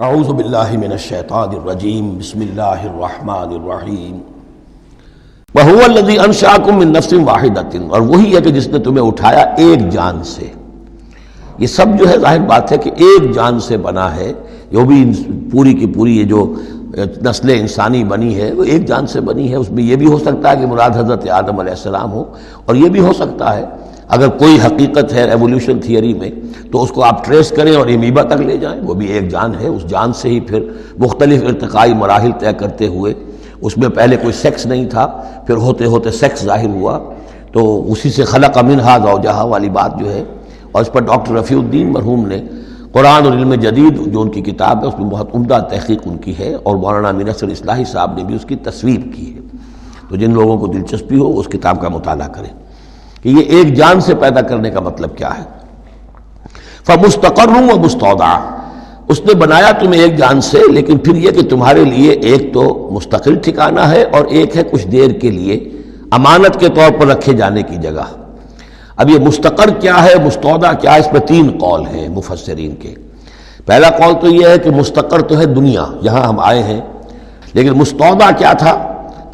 اعوذ باللہ من الشیطان الرجیم بسم اللہ الرحمن الرحیم وَهُوَ الَّذِي أَنشَأَكُم مِّن نَّفْسٍ وَاحِدَةٍ، اور وہی ہے کہ جس نے تمہیں اٹھایا ایک جان سے۔ یہ سب جو ہے ظاہر بات ہے کہ ایک جان سے بنا ہے، یہ بھی پوری کی پوری یہ جو نسل انسانی بنی ہے وہ ایک جان سے بنی ہے۔ اس میں یہ بھی ہو سکتا ہے کہ مراد حضرت آدم علیہ السلام ہو، اور یہ بھی ہو سکتا ہے اگر کوئی حقیقت ہے ایولیوشن تھیوری میں تو اس کو آپ ٹریس کریں اور امیبا تک لے جائیں، وہ بھی ایک جان ہے۔ اس جان سے ہی پھر مختلف ارتقائی مراحل طے کرتے ہوئے، اس میں پہلے کوئی سیکس نہیں تھا، پھر ہوتے ہوتے سیکس ظاہر ہوا، تو اسی سے خلق منہا زوجہا والی بات جو ہے، اور اس پر ڈاکٹر رفیع الدین مرحوم نے قرآن اور علم جدید جو ان کی کتاب ہے اس میں بہت عمدہ تحقیق ان کی ہے، اور مولانا امین اصغر اصلاحی صاحب نے بھی اس کی تصویر کی ہے۔ تو جن لوگوں کو دلچسپی ہو اس کتاب کا مطالعہ کریں کہ یہ ایک جان سے پیدا کرنے کا مطلب کیا ہے۔ فَمُسْتَقَرٌّ وَمُسْتَوْدَعٌ، اس نے بنایا تمہیں ایک جان سے، لیکن پھر یہ کہ تمہارے لیے ایک تو مستقل ٹھکانہ ہے اور ایک ہے کچھ دیر کے لیے امانت کے طور پر رکھے جانے کی جگہ۔ اب یہ مستقر کیا ہے، مستودع کیا ہے، اس پر تین قول ہیں مفسرین کے۔ پہلا قول تو یہ ہے کہ مستقر تو ہے دنیا جہاں ہم آئے ہیں، لیکن مستودع کیا تھا،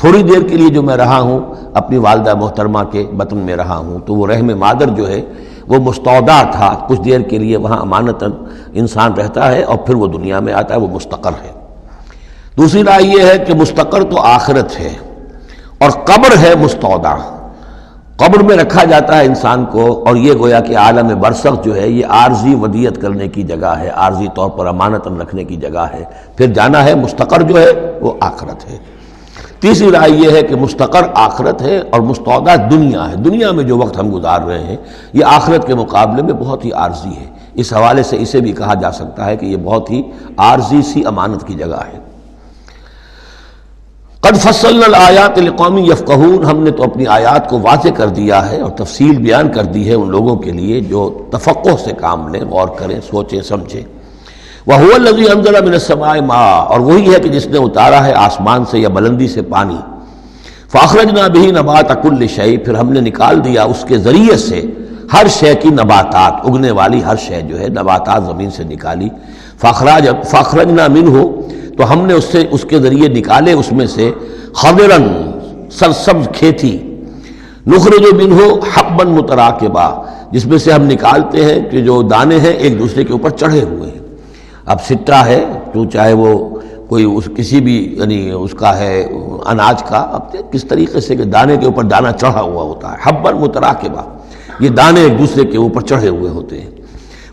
تھوڑی دیر کے لیے جو میں رہا ہوں اپنی والدہ محترمہ کے بطن میں رہا ہوں، تو وہ رحم مادر جو ہے وہ مستودع تھا، کچھ دیر کے لیے وہاں امانتاً انسان رہتا ہے اور پھر وہ دنیا میں آتا ہے، وہ مستقر ہے۔ دوسری رائے یہ ہے کہ مستقر تو آخرت ہے اور قبر ہے مستودع، قبر میں رکھا جاتا ہے انسان کو، اور یہ گویا کہ عالم برزخ جو ہے یہ عارضی ودیعت کرنے کی جگہ ہے، عارضی طور پر امانتاً رکھنے کی جگہ ہے، پھر جانا ہے۔ مستقر جو ہے وہ آخرت ہے۔ تیسری رائے یہ ہے کہ مستقر آخرت ہے اور مستودع دنیا ہے، دنیا میں جو وقت ہم گزار رہے ہیں یہ آخرت کے مقابلے میں بہت ہی عارضی ہے۔ اس حوالے سے اسے بھی کہا جا سکتا ہے کہ یہ بہت ہی عارضی سی امانت کی جگہ ہے۔ قد فصلنا الآیات لقوم یفقہون، ہم نے تو اپنی آیات کو واضح کر دیا ہے اور تفصیل بیان کر دی ہے ان لوگوں کے لیے جو تفقہ سے کام لیں، غور کریں، سوچیں سمجھیں۔ وَهُوَ الَّذِي أَنزَلَ مِنَ السَّمَاءِ مَاءً، اور وہی ہے کہ جس نے اتارا ہے آسمان سے یا بلندی سے پانی۔ فَأَخْرَجْنَا بِهِ نَبَاتَ كُلِّ شَيْءٍ، پھر ہم نے نکال دیا اس کے ذریعے سے ہر شے کی نباتات، اگنے والی ہر شے جو ہے نباتات زمین سے نکالی۔ فَأَخْرَجْنَا مِنْهُ، تو ہم نے اس کے ذریعے نکالے اس میں سے خضراً، سرسبز کھیتی، نخرج منہ حبا متراکبا، جس میں سے ہم نکالتے ہیں کہ جو دانے ہیں ایک دوسرے کے اوپر چڑھے ہوئے ہیں۔ اب سٹا ہے تو چاہے وہ کوئی کسی بھی یعنی اس کا ہے اناج کا، اب کس طریقے سے کہ دانے کے اوپر دانہ چڑھا ہوا ہوتا ہے، حبا متراکبا، یہ دانے ایک دوسرے کے اوپر چڑھے ہوئے ہوتے ہیں۔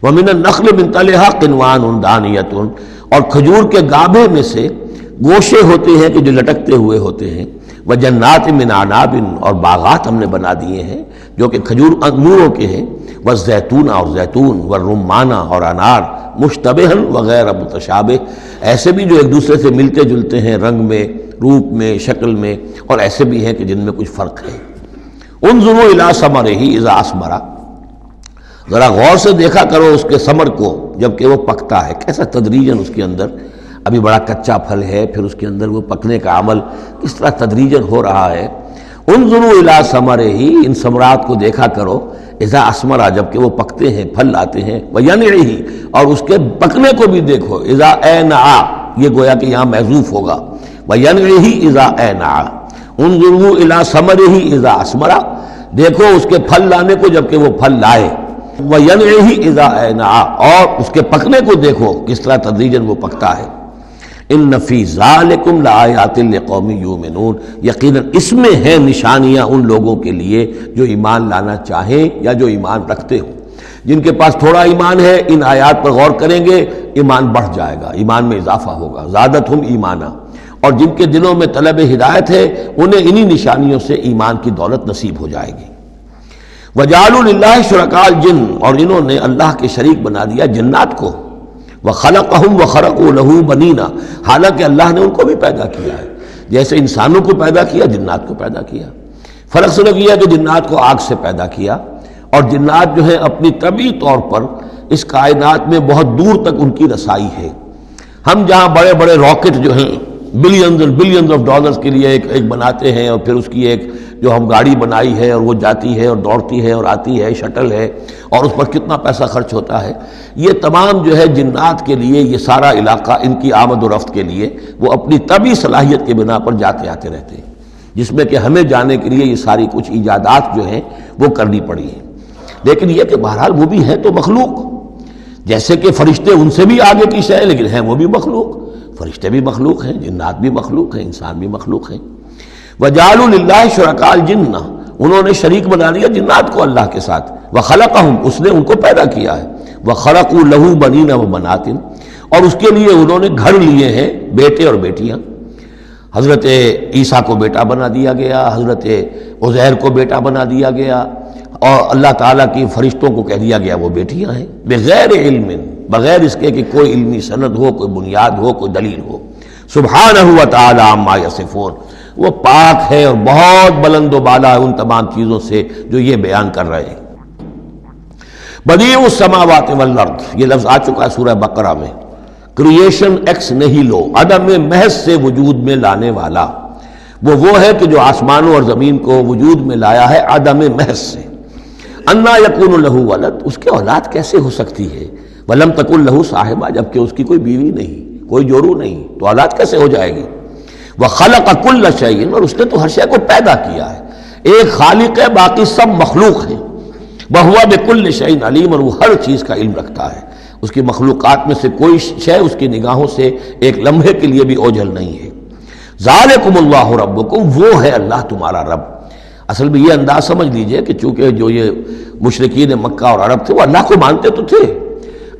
وَمِنَ النَّخْلِ مِن طَلْعِهَا قِنْوَانٌ دَانِيَةٌ، اور کھجور کے گابھے میں سے گوشے ہوتے ہیں کہ جو لٹکتے ہوئے ہوتے ہیں۔ وَجَنَّاتٍ مِّنْ أَعْنَابٍ، اور باغات ہم نے بنا دیے ہیں جو کہ کھجور انگوروں کے ہیں۔ وَالزَّيْتُونَ، اور زیتون، وَالرُّمَّانَ، اور انار، مشتبہاً وغیر متشابہ، ایسے بھی جو ایک دوسرے سے ملتے جلتے ہیں رنگ میں، روپ میں، شکل میں، اور ایسے بھی ہیں کہ جن میں کچھ فرق ہے۔ انظروا الی ثمرہ اذا اثمر، ذرا غور سے دیکھا کرو اس کے ثمر کو جب کہ وہ پکتا ہے، کیسا تدریجاً اس کے اندر، ابھی بڑا کچا پھل ہے، پھر اس کے اندر وہ پکنے کا عمل کس طرح تدریجاً ہو رہا ہے۔ انظروا الی ثمرہ، ان ثمرات کو دیکھا کرو، اذا اثمر، جب کہ وہ پکتے ہیں، پھل لاتے ہیں، وینعہ، اور اس کے پکنے کو بھی دیکھو، اذا اینعا، یہ گویا کہ یہاں محذوف ہوگا، وینعہ اذا اینعا، انظروا الی ثمرہ اذا اثمر، دیکھو اس کے پھل لانے کو جب کہ وہ پھل لائے، وینعہ اذا اینعا، اور اس کے پکنے کو دیکھو کس طرح تدریجاً وہ پکتا ہے۔ ان فی ذالکم لآیات لقوم یؤمنون، یقیناً اس میں ہیں نشانیاں ان لوگوں کے لیے جو ایمان لانا چاہیں یا جو ایمان رکھتے ہوں۔ جن کے پاس تھوڑا ایمان ہے ان آیات پر غور کریں گے، ایمان بڑھ جائے گا، ایمان میں اضافہ ہوگا، زادتہم ایمانا، اور جن کے دلوں میں طلب ہدایت ہے انہیں انہی نشانیوں سے ایمان کی دولت نصیب ہو جائے گی۔ وجعلوا للہ شرکاء الجن، اور انہوں نے اللہ کے شریک بنا دیا جنات کو، وَخَلَقَهُمْ وَخَرَقُوا لَهُ بَنِينَ، حالانکہ اللہ نے ان کو بھی پیدا کیا ہے، جیسے انسانوں کو پیدا کیا جنات کو پیدا کیا۔ فرق صرف یہ ہے کہ جنات کو آگ سے پیدا کیا، اور جنات جو ہیں اپنی طبعی طور پر اس کائنات میں بہت دور تک ان کی رسائی ہے۔ ہم جہاں بڑے بڑے راکٹ جو ہیں بلینز اور بلینز آف ڈالرز کے لیے ایک بناتے ہیں، اور پھر اس کی ایک جو ہم گاڑی بنائی ہے اور وہ جاتی ہے اور دوڑتی ہے اور آتی ہے، شٹل ہے، اور اس پر کتنا پیسہ خرچ ہوتا ہے۔ یہ تمام جو ہے جنات کے لیے یہ سارا علاقہ ان کی آمد و رفت کے لیے وہ اپنی طبعی صلاحیت کے بنا پر جاتے آتے رہتے ہیں، جس میں کہ ہمیں جانے کے لیے یہ ساری کچھ ایجادات جو ہیں وہ کرنی پڑی ہیں۔ لیکن یہ کہ بہرحال وہ بھی ہیں تو مخلوق، جیسے کہ فرشتے ان سے بھی آگے کی شے، لیکن ہیں وہ بھی مخلوق، فرشتے بھی مخلوق ہیں، جنات بھی مخلوق ہیں، انسان بھی مخلوق ہیں۔ وَجَعَلُوا لِلَّهِ شُرَكَاءَ الْجِنَّ، انہوں نے شریک بنا لیا جنات کو اللہ کے ساتھ، وَخَلَقَهُمْ، اس نے ان کو پیدا کیا ہے، وَخَلَقُوا لَهُ بَنِينَ وَبَنَاتٍ، اور اس کے لیے انہوں نے گھر لیے ہیں بیٹے اور بیٹیاں۔ حضرت عیسیٰ کو بیٹا بنا دیا گیا، حضرت عزیر کو بیٹا بنا دیا گیا، اور اللہ تعالیٰ کی فرشتوں کو کہہ دیا گیا وہ بیٹیاں ہیں، بغیر علم، بغیر اس کے کہ کوئی علمی سند ہو، کوئی بنیاد ہو، کوئی دلیل ہو۔ سبحانہ و تعالی عما یصفون، وہ پاک ہے اور بہت بلند و بالا ہے ان تمام چیزوں سے جو یہ بیان کر رہے ہیں۔ بدیع السماوات والارض، یہ لفظ آ چکا ہے سورہ بقرہ میں۔ کریشن ایکس نہیلو، عدم محض سے وجود میں لانے والا، وہ ہے کہ جو آسمانوں اور زمین کو وجود میں لایا ہے عدم محض سے۔ انا یکون لہ ولد، اس کے اولاد کیسے ہو سکتی ہے؟ ولم تکن لہ صاحبہ، جبکہ اس کی کوئی بیوی نہیں، کوئی جورو نہیں، تو اولاد کیسے ہو جائے گی؟ وخلق کل شیء، اور اس نے تو ہر شے کو پیدا کیا ہے۔ ایک خالق ہے، باقی سب مخلوق ہیں۔ وہو بکل شیء علیم، اور وہ ہر چیز کا علم رکھتا ہے۔ اس کی مخلوقات میں سے کوئی شے اس کی نگاہوں سے ایک لمحے کے لیے بھی اوجھل نہیں ہے۔ ذالکم اللہ ربکم، وہ ہے اللہ تمہارا رب۔ اصل میں یہ انداز سمجھ لیجئے کہ چونکہ جو یہ مشرکین مکہ اور عرب تھے وہ اللہ کو مانتے تو تھے،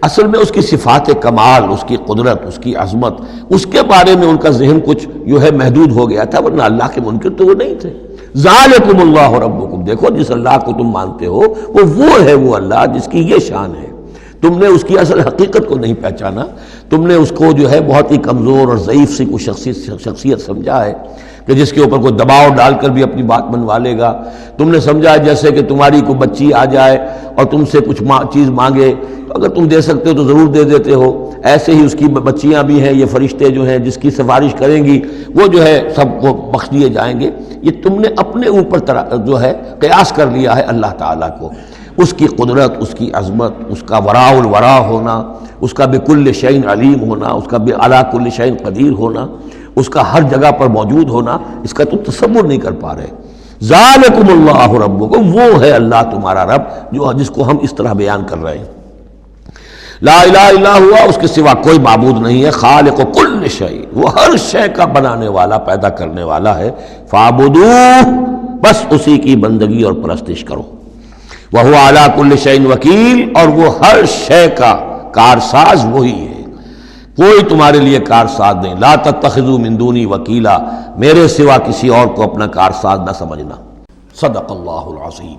اصل میں اس کی صفات کمال، اس کی قدرت، اس کی عظمت، اس کے بارے میں ان کا ذہن کچھ جو ہے محدود ہو گیا تھا، ورنہ اللہ کے منکر تو وہ نہیں تھے۔ ذالکم اللہ ربکم، دیکھو جس اللہ کو تم مانتے ہو وہ ہے وہ اللہ جس کی یہ شان ہے۔ تم نے اس کی اصل حقیقت کو نہیں پہچانا، تم نے اس کو جو ہے بہت ہی کمزور اور ضعیف سی کوئی شخصیت سمجھا ہے کہ جس کے اوپر کوئی دباؤ ڈال کر بھی اپنی بات منوا لے گا۔ تم نے سمجھا جیسے کہ تمہاری کوئی بچی آ جائے اور تم سے کچھ چیز مانگے، اگر تم دے سکتے ہو تو ضرور دے دیتے ہو۔ ایسے ہی اس کی بچیاں بھی ہیں، یہ فرشتے جو ہیں جس کی سفارش کریں گی وہ جو ہے سب کو بخش دیے جائیں گے۔ یہ تم نے اپنے اوپر جو ہے قیاس کر لیا ہے اللہ تعالیٰ کو، اس کی قدرت، اس کی عظمت، اس کا وراء الورا ہونا، اس کا بکل شیء علیم ہونا، اس کا علی کل شیء قدیر ہونا، اس کا ہر جگہ پر موجود ہونا، اس کا تم تصور نہیں کر پا رہے۔ ذالکم اللہ ربکم، وہ ہے اللہ تمہارا رب جس کو ہم اس طرح بیان کر رہے ہیں۔ لا الہ الا ہوا، اس کے سوا کوئی معبود نہیں ہے، خالق کل شیء، وہ ہر شے کا بنانے والا، پیدا کرنے والا ہے۔ فاعبدوہ، بس اسی کی بندگی اور پرستش کرو۔ وَهُوَ عَلَىٰ كُلِّ شَيْءٍ وَكِيلٌ، اور وہ ہر شے کا کارساز وہی ہے، کوئی تمہارے لیے کارساز نہیں۔ لا تتخذوا من دونی وکیلا، میرے سوا کسی اور کو اپنا کارساز نہ سمجھنا۔ صدق اللہ العظیم۔